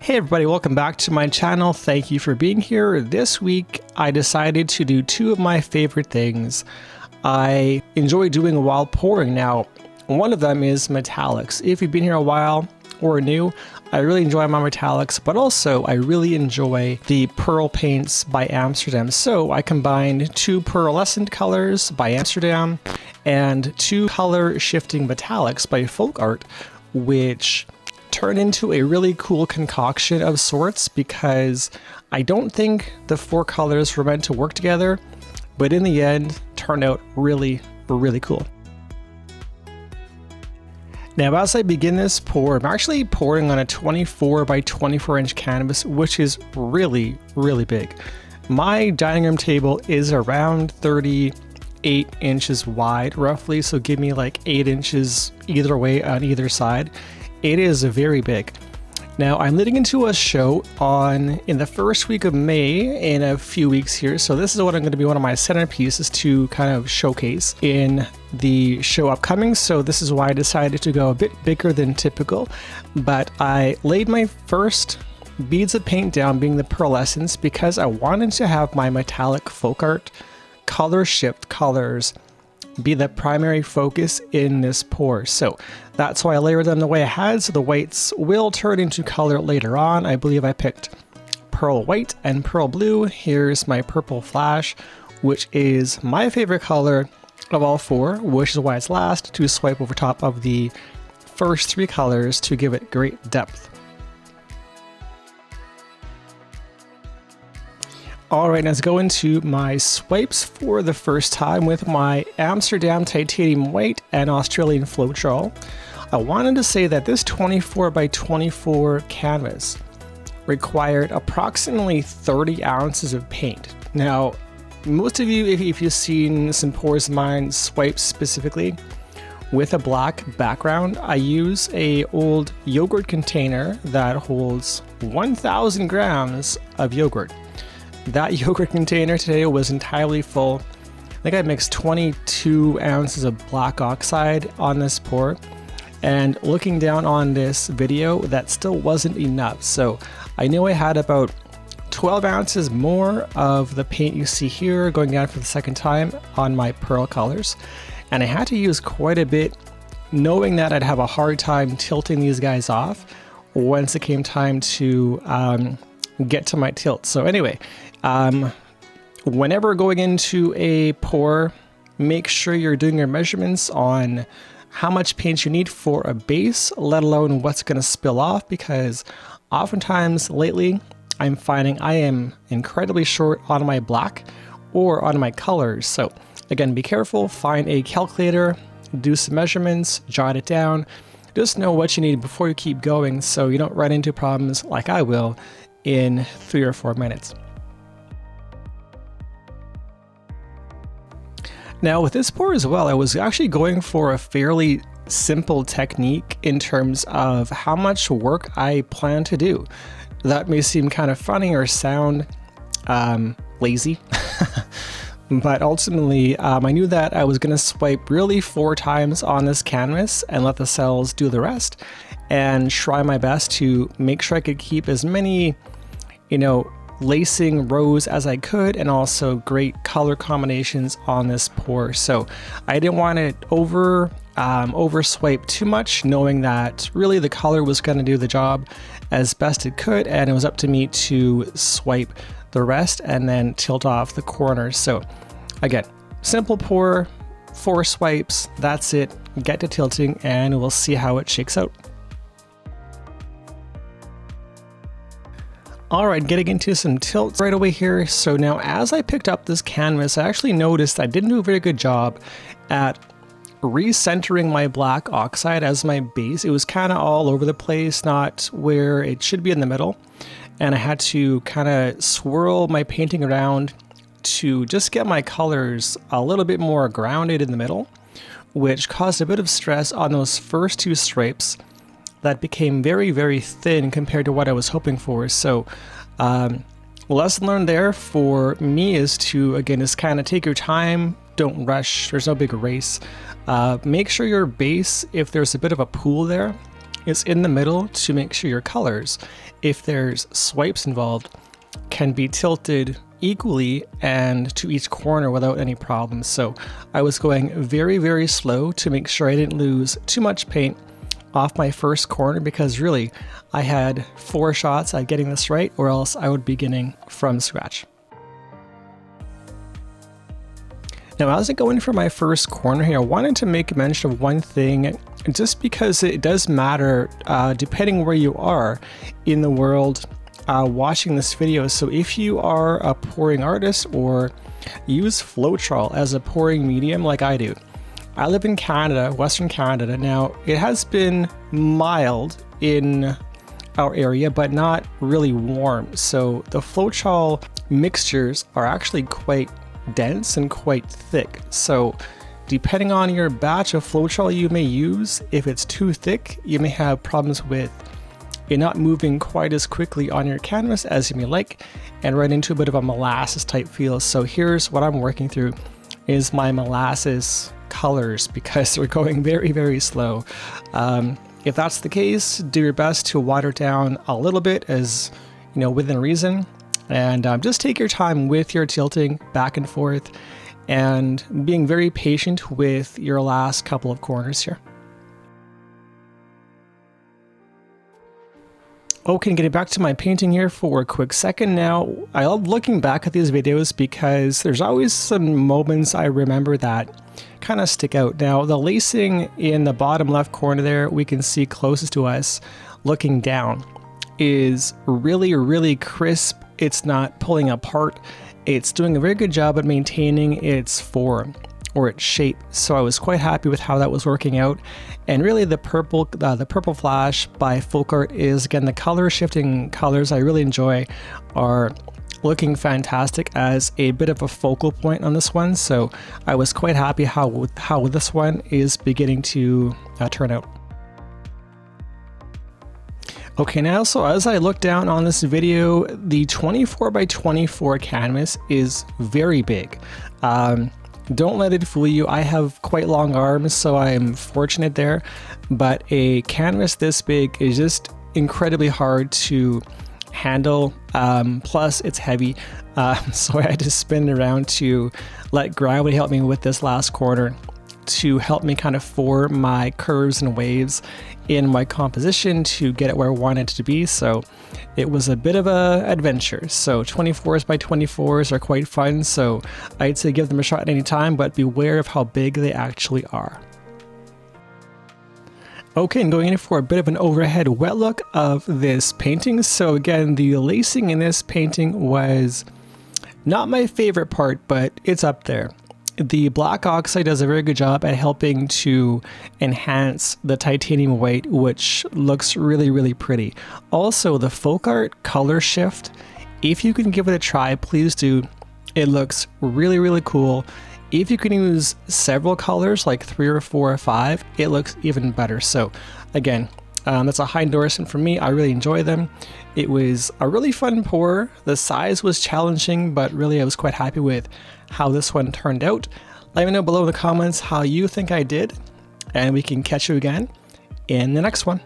Hey everybody, welcome back to my channel. Thank you for being here. This week I decided to do two of my favorite things I enjoy doing while pouring. Now, one of them is metallics. If you've been here a while or are new, I really enjoy my metallics, but also I really enjoy the pearl paints by Amsterdam. So I combined two pearlescent colors by Amsterdam and two color shifting metallics by Folk Art, which turn into a really cool concoction of sorts because I don't think the four colors were meant to work together, but in the end turned out really cool. Now, as I begin this pour, I'm actually pouring on a 24 by 24 inch canvas, which is really big. My dining room table is around 38 inches wide roughly, so give me like 8 inches either way on either side. It is very big. Now, I'm leading into a show in the first week of May in a few weeks here. So this is what I'm going to be one of my centerpieces to kind of showcase in the show upcoming. So this is why I decided to go a bit bigger than typical. But I laid my first beads of paint down, being the pearlescence, because I wanted to have my metallic folk art color shift colors be the primary focus in this pour. So that's why I layered them the way I had, so the whites will turn into color later on. I believe I picked pearl white and pearl blue. Here's my purple flash, which is my favorite color of all four, which is why it's last to swipe over top of the first three colors to give it great depth. Alright, let's go into my swipes for the first time with my Amsterdam Titanium White and Australian Floetrol. I wanted to say that this 24 by 24 canvas required approximately 30 ounces of paint. Now, most of you, if you've seen some pours of mine swipe specifically with a black background, I use a old yogurt container that holds 1,000 grams of yogurt. That yogurt container today was entirely full. I think I mixed 22 ounces of black oxide on this pour, and looking down on this video, that still wasn't enough. So I knew I had about 12 ounces more of the paint you see here going down for the second time on my pearl colors, and I had to use quite a bit, knowing that I'd have a hard time tilting these guys off once it came time to get to my tilt. So anyway, whenever going into a pour, make sure you're doing your measurements on how much paint you need for a base, let alone what's going to spill off, because oftentimes lately I'm finding I am incredibly short on my black or on my colors. So again, be careful, find a calculator, do some measurements, jot it down, just know what you need before you keep going so you don't run into problems like I will in 3 or 4 minutes. Now with this pour as well, I was actually going for a fairly simple technique in terms of how much work I plan to do. That may seem kind of funny or sound lazy, but ultimately I knew that I was going to swipe really 4 times on this canvas and let the cells do the rest, and try my best to make sure I could keep as many, lacing rows as I could, and also great color combinations on this pour. So I didn't want to over swipe too much, knowing that really the color was going to do the job as best it could, and it was up to me to swipe the rest and then tilt off the corners. So again, simple pour, 4 swipes, that's it. Get to tilting and we'll see how it shakes out. Alright, getting into some tilts right away here. So now as I picked up this canvas, I actually noticed I didn't do a very good job at recentering my black oxide as my base. It was kind of all over the place, not where it should be in the middle. And I had to kind of swirl my painting around to just get my colors a little bit more grounded in the middle, which caused a bit of stress on those first 2 stripes that became very thin compared to what I was hoping for. So lesson learned there for me is to, again, just kind of take your time, don't rush, there's no big race. Make sure your base, if there's a bit of a pool there, is in the middle to make sure your colors, if there's swipes involved, can be tilted equally and to each corner without any problems. So I was going very, very slow to make sure I didn't lose too much paint off my first corner, because really I had 4 shots at getting this right, or else I would be beginning from scratch. Now, as I go in for my first corner here, I wanted to make mention of one thing, just because it does matter depending where you are in the world watching this video. So if you are a pouring artist or use Floetrol as a pouring medium like I do. I live in Canada, Western Canada. Now, it has been mild in our area, but not really warm. So the Floetrol mixtures are actually quite dense and quite thick. So depending on your batch of Floetrol you may use, if it's too thick, you may have problems with it not moving quite as quickly on your canvas as you may like, and run into a bit of a molasses type feel. So here's what I'm working through is my molasses colors, because they're going very, very slow. If that's the case, do your best to water down a little bit, as you know, within reason, and just take your time with your tilting back and forth and being very patient with your last couple of corners here. Okay, getting back to my painting here for a quick second now. I love looking back at these videos because there's always some moments I remember that kind of stick out. Now, the lacing in the bottom left corner there, we can see closest to us looking down, is really, really crisp. It's not pulling apart. It's doing a very good job at maintaining its form or its shape. So I was quite happy with how that was working out. And really the purple flash by Folk Art is, again, the color shifting colors I really enjoy are looking fantastic as a bit of a focal point on this one. So I was quite happy how this one is beginning to turn out. Okay, now, so as I look down on this video, the 24 by 24 canvas is very big. Don't let it fool you. I have quite long arms, so I'm fortunate there, but a canvas this big is just incredibly hard to handle. Plus it's heavy, so I had to spin it around to let gravity help me with this last corner to help me kind of form my curves and waves in my composition to get it where I wanted it to be. So it was a bit of a adventure. So 24s by 24s are quite fun, so I'd say give them a shot at any time, but beware of how big they actually are. Okay, and going in for a bit of an overhead wet look of this painting. So again, the lacing in this painting was not my favorite part, but it's up there. The black oxide does a very good job at helping to enhance the titanium white, which looks really, really pretty. Also, the Folk Art color shift, if you can give it a try, please do. It looks really, really cool. If you can use several colors, like 3 or 4 or 5, it looks even better. So again, that's a high endorsement for me. I really enjoy them. It was a really fun pour. The size was challenging, but really I was quite happy with how this one turned out. Let me know below in the comments how you think I did, and we can catch you again in the next one.